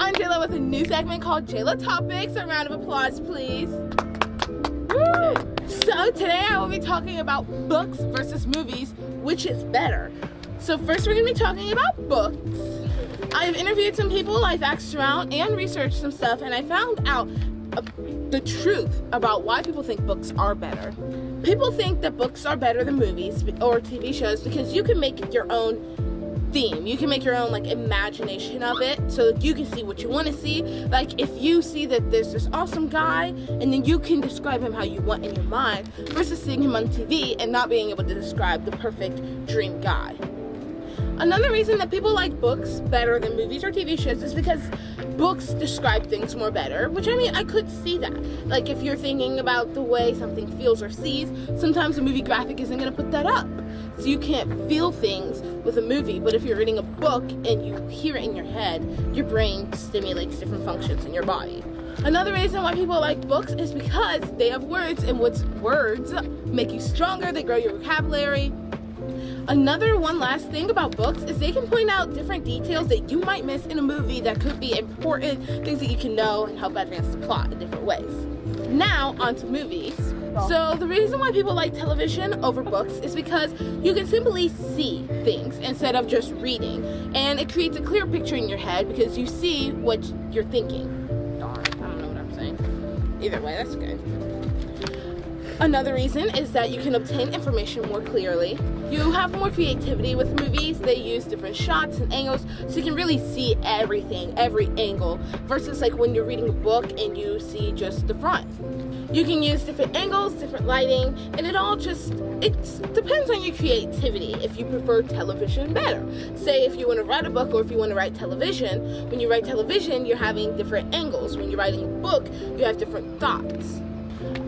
I'm Jayla with a new segment called Jayla Topics. A round of applause, please. Woo! So today I will be talking about books versus movies, which is better. So first we're going to be talking about books. I've interviewed some people, I've asked around and researched some stuff, and I found out the truth about why people think books are better. People think that books are better than movies or TV shows because you can make your own theme. You can make your own like imagination of it so that you can see what you want to see. Like if you see that there's this awesome guy and then you can describe him how you want in your mind versus seeing him on TV and not being able to describe the perfect dream guy. Another reason that people like books better than movies or TV shows is because books describe things more better, which I mean, I could see that. Like if you're thinking about the way something feels or sees, sometimes a movie graphic isn't going to put that up. So you can't feel things with a movie, but if you're reading a book and you hear it in your head, your brain stimulates different functions in your body. Another reason why people like books is because they have words, and words make you stronger, they grow your vocabulary. Another one last thing about books is they can point out different details that you might miss in a movie that could be important, things that you can know and help advance the plot in different ways. Now, on to movies. So the reason why people like television over books is because you can simply see things instead of just reading. And it creates a clear picture in your head because you see what you're thinking. Darn, I don't know what I'm saying. Either way, that's good. Another reason is that you can obtain information more clearly. You have more creativity with movies. They use different shots and angles, so you can really see everything, every angle, versus like when you're reading a book and you see just the front. You can use different angles, different lighting, and it depends on your creativity if you prefer television better. Say if you want to write a book or if you want to write television, when you write television, you're having different angles. When you're writing a book, you have different thoughts.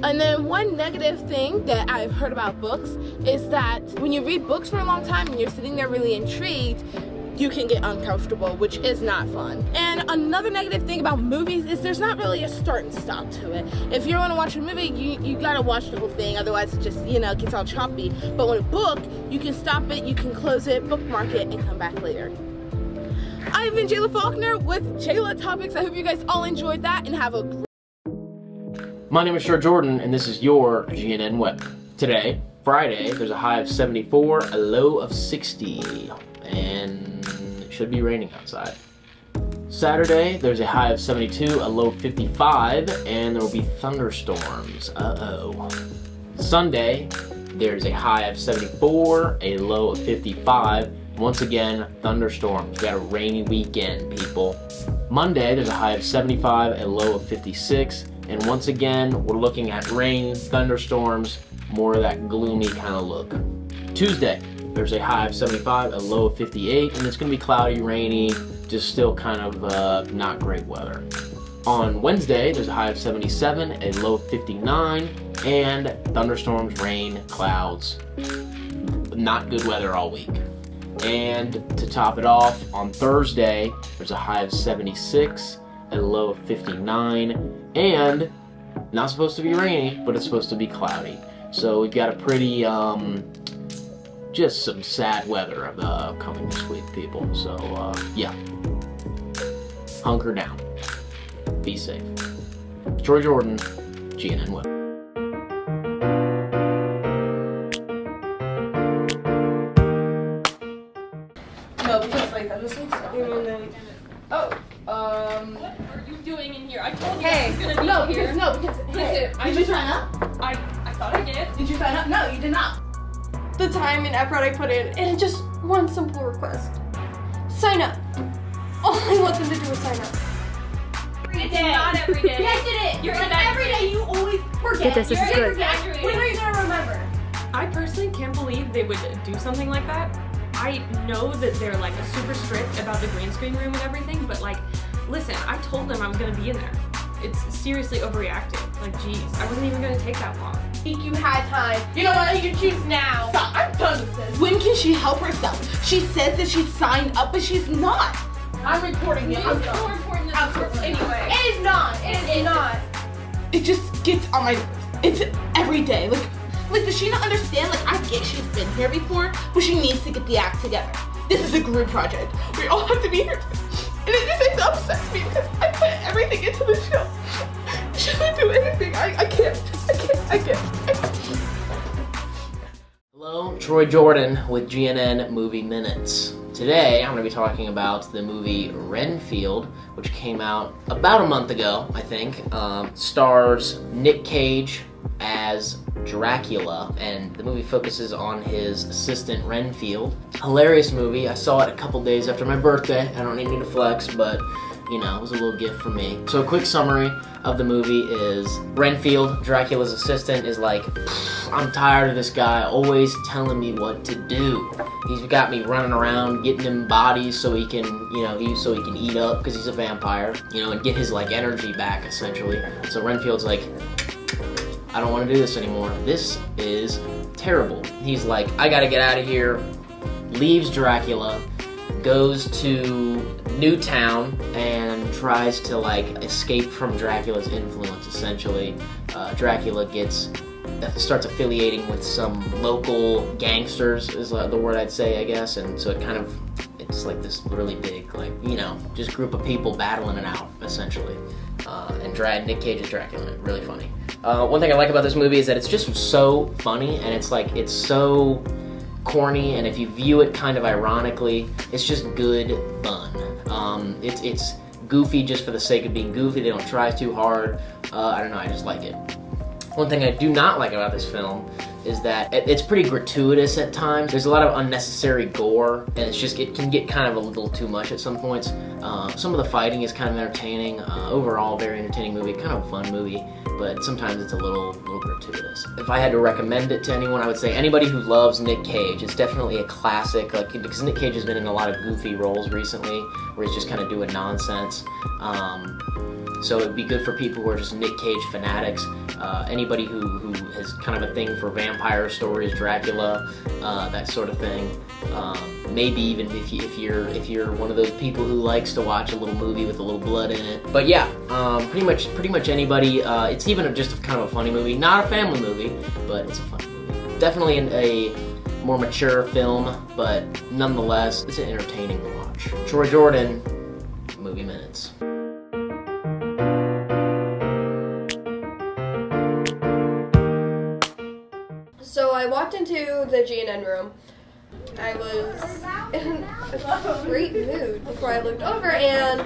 And then one negative thing that I've heard about books is that when you read books for a long time and you're sitting there really intrigued, you can get uncomfortable, which is not fun. And another negative thing about movies is there's not really a start and stop to it. If you want to watch a movie, you gotta watch the whole thing, otherwise it just, it gets all choppy. But with a book, you can stop it, you can close it, bookmark it, and come back later. I've been Jayla Faulkner with Jayla Topics. I hope you guys all enjoyed that and have a great. My name is Jordan, and this is your GNN Web. Today, Friday, there's a high of 74, a low of 60, and it should be raining outside. Saturday, there's a high of 72, a low of 55, and there will be thunderstorms. Uh-oh. Sunday, there's a high of 74, a low of 55. Once again, thunderstorms. We got a rainy weekend, people. Monday, there's a high of 75, a low of 56. And once again, we're looking at rain, thunderstorms, more of that gloomy kind of look. Tuesday, there's a high of 75, a low of 58, and it's going to be cloudy, rainy, just still kind of not great weather. On Wednesday, there's a high of 77, a low of 59, and thunderstorms, rain, clouds, not good weather all week. And to top it off, on Thursday, there's a high of 76, a low of 59, and not supposed to be rainy, but it's supposed to be cloudy. So we've got a pretty, just some sad weather coming this week, people. So, yeah. Hunker down. Be safe. Troy Jordan, GNN Web. No, because like I was like so. What are you doing in here? I told you I was gonna be here. Did you sign up? I thought I did. Did you sign up? No, you did not. The time and effort I put in, and just one simple request. Sign up. All I want them to do is sign up. It's not every day. Yes, it is. You're every day you always forget. This is good. When are you gonna remember? I personally can't believe they would do something like that. I know that they're like super strict about the green screen room and everything, but like, listen, I told them I was gonna be in there. It's seriously overreacting. Like, geez, I wasn't even gonna take that long. You had time. You know what? You can choose now. Stop. I'm done with this. When can she help herself? She says that she's signed up, but she's not. I'm recording it. It's more important than sports anyway. It is not. It is not. It just gets on my nerves. It's every day. Like, does she not understand? Like, I get she's been here before, but she needs to get the act together. This is a group project. We all have to be here. And it upsets me because I put everything into the show. She doesn't do anything. I can't. Hello, Troy Jordan with GNN Movie Minutes. Today, I'm going to be talking about the movie Renfield, which came out about a month ago, I think. Stars Nick Cage as Dracula, and the movie focuses on his assistant Renfield. Hilarious movie. I saw it a couple days after my birthday. I don't need to flex, but you know, it was a little gift for me. So a quick summary of the movie is Renfield, Dracula's assistant, is like, I'm tired of this guy always telling me what to do. He's got me running around getting him bodies so he can, so he can eat up because he's a vampire, and get his like energy back essentially. So Renfield's like, I don't want to do this anymore. This is terrible. He's like, I gotta get out of here. Leaves Dracula, goes to Newtown and tries to like escape from Dracula's influence essentially. Dracula starts affiliating with some local gangsters is the word I'd say, I guess, and so it's like this really big, like, just group of people battling it out essentially. And Nick Cage is Dracula, really funny. One thing I like about this movie is that it's just so funny, and it's so corny, and if you view it kind of ironically, it's just good fun. It's goofy just for the sake of being goofy. They don't try too hard. I don't know, I just like it. One thing I do not like about this film is that it's pretty gratuitous at times. There's a lot of unnecessary gore, and it can get kind of a little too much at some points. Some of the fighting is kind of entertaining. Overall, very entertaining movie, kind of a fun movie, but sometimes it's a little gratuitous. If I had to recommend it to anyone, I would say anybody who loves Nick Cage. It's definitely a classic, because Nick Cage has been in a lot of goofy roles recently, where he's just kind of doing nonsense. So it'd be good for people who are just Nick Cage fanatics. Anybody who has kind of a thing for vampire stories, Dracula, that sort of thing. Maybe even if you're one of those people who likes to watch a little movie with a little blood in it. But yeah, pretty much anybody. It's even just kind of a funny movie, not a family movie, but it's a funny movie. Definitely a more mature film, but nonetheless, it's an entertaining watch. Troy Jordan, Movie Minutes. So I walked into the GNN room. I was in a great mood before I looked over, and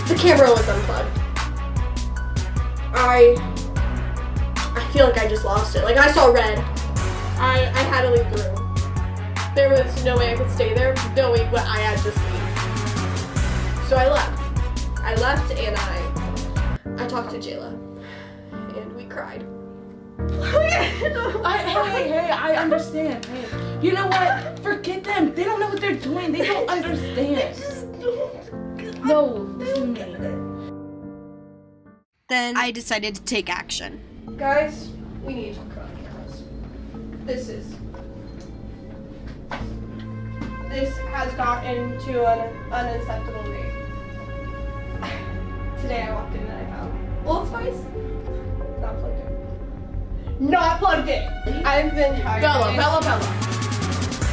the camera was unplugged. I feel like I just lost it. Like, I saw red. I had to leave the room. There was no way I could stay there, knowing what I had just seen. So I left, and I talked to Jayla, and we cried. Hey, I understand. Hey, you know what? Forget them. They don't know what they're doing. They don't understand. No, listen to me. Then I decided to take action. Guys, we need to talk about cameras. This has gotten to an unacceptable rate. Today I walked in and I found Old Spice not plugged in. Not plugged in! I've been targeted. Bella.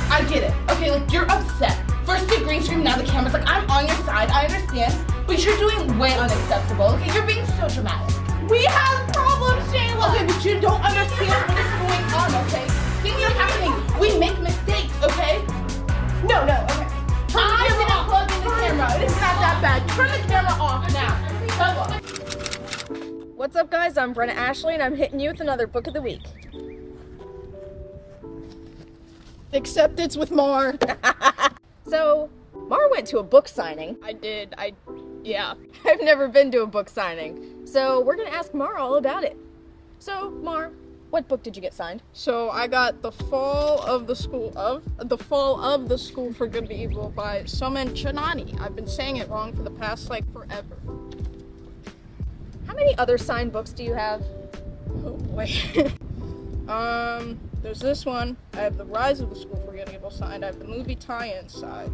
I get it. Okay, like, you're upset. First the green screen, now the camera's like, I'm on your side, I understand. But you're doing way unacceptable, okay? You're being so dramatic. We have problems, Shayla! Okay, but you don't understand what is going on, okay? Things are happening. We make mistakes, okay? No, okay. I didn't plug in the camera. It is not that bad. Turn the camera off now. What's up, guys? I'm Brenna Ashley, and I'm hitting you with another book of the week. Acceptance with Mar. So, Mar went to a book signing. I did. Yeah. I've never been to a book signing. So, we're gonna ask Mar all about it. So, Mar, what book did you get signed? So I got The Fall of the School for Good and Evil by Somen Chanani. I've been saying it wrong for the past forever. How many other signed books do you have? Oh boy. There's this one. I have The Rise of the School for Good and Evil signed. I have the movie tie-in signed.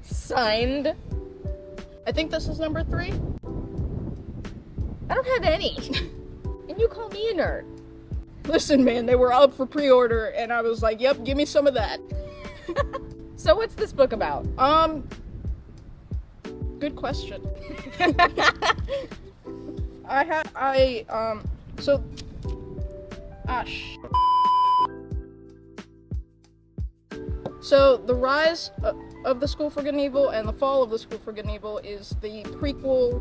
Signed? I think this is number 3. I don't have any. And you call me a nerd. Listen, man, they were up for pre-order, and I was like, yep, give me some of that. So what's this book about? Good question. So the Rise of the School for Good and Evil and the Fall of the School for Good and Evil is the prequel,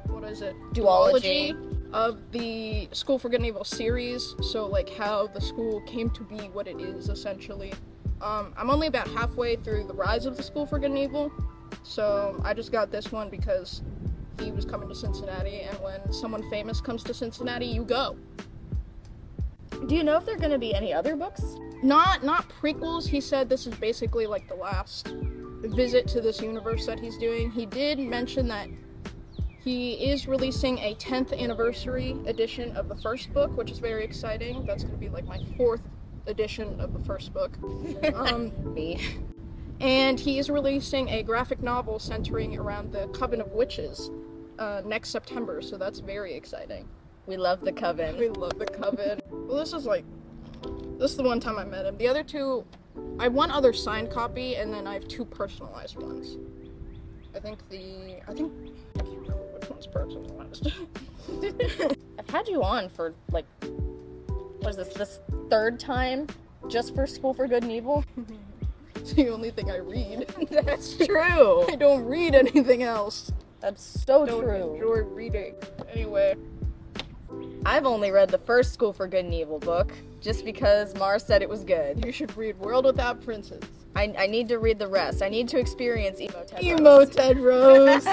what is it? Duology. Of the School for Good and Evil series, so like how the school came to be what it is, essentially. I'm only about halfway through the Rise of the School for Good and Evil, so I just got this one because he was coming to Cincinnati, and when someone famous comes to Cincinnati, you go. Do you know if there are going to be any other books? Not prequels. He said this is basically like the last visit to this universe that he's doing. He did mention that he is releasing a 10th anniversary edition of the first book, which is very exciting. That's going to be like my 4th edition of the first book. Me. And he is releasing a graphic novel centering around the Coven of Witches next September, so that's very exciting. We love the Coven. We love the Coven. Well, this is the one time I met him. The other 2, I have one other signed copy, and then I have 2 personalized ones. I think which one's personalized? I've had you on for, like, what is this 3rd time just for School for Good and Evil? It's the only thing I read. That's true. I don't read anything else. That's so Don't true. enjoy reading. Anyway. I've only read the first School for Good and Evil book, just because Mars said it was good. You should read World Without Princes. I need to read the rest. I need to experience Emo Ted Emo Ted Rose.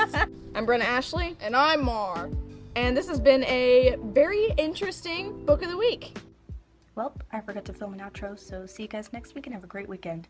I'm Brenna Ashley. And I'm Mar. And this has been a very interesting book of the week. Well, I forgot to film an outro, so see you guys next week and have a great weekend.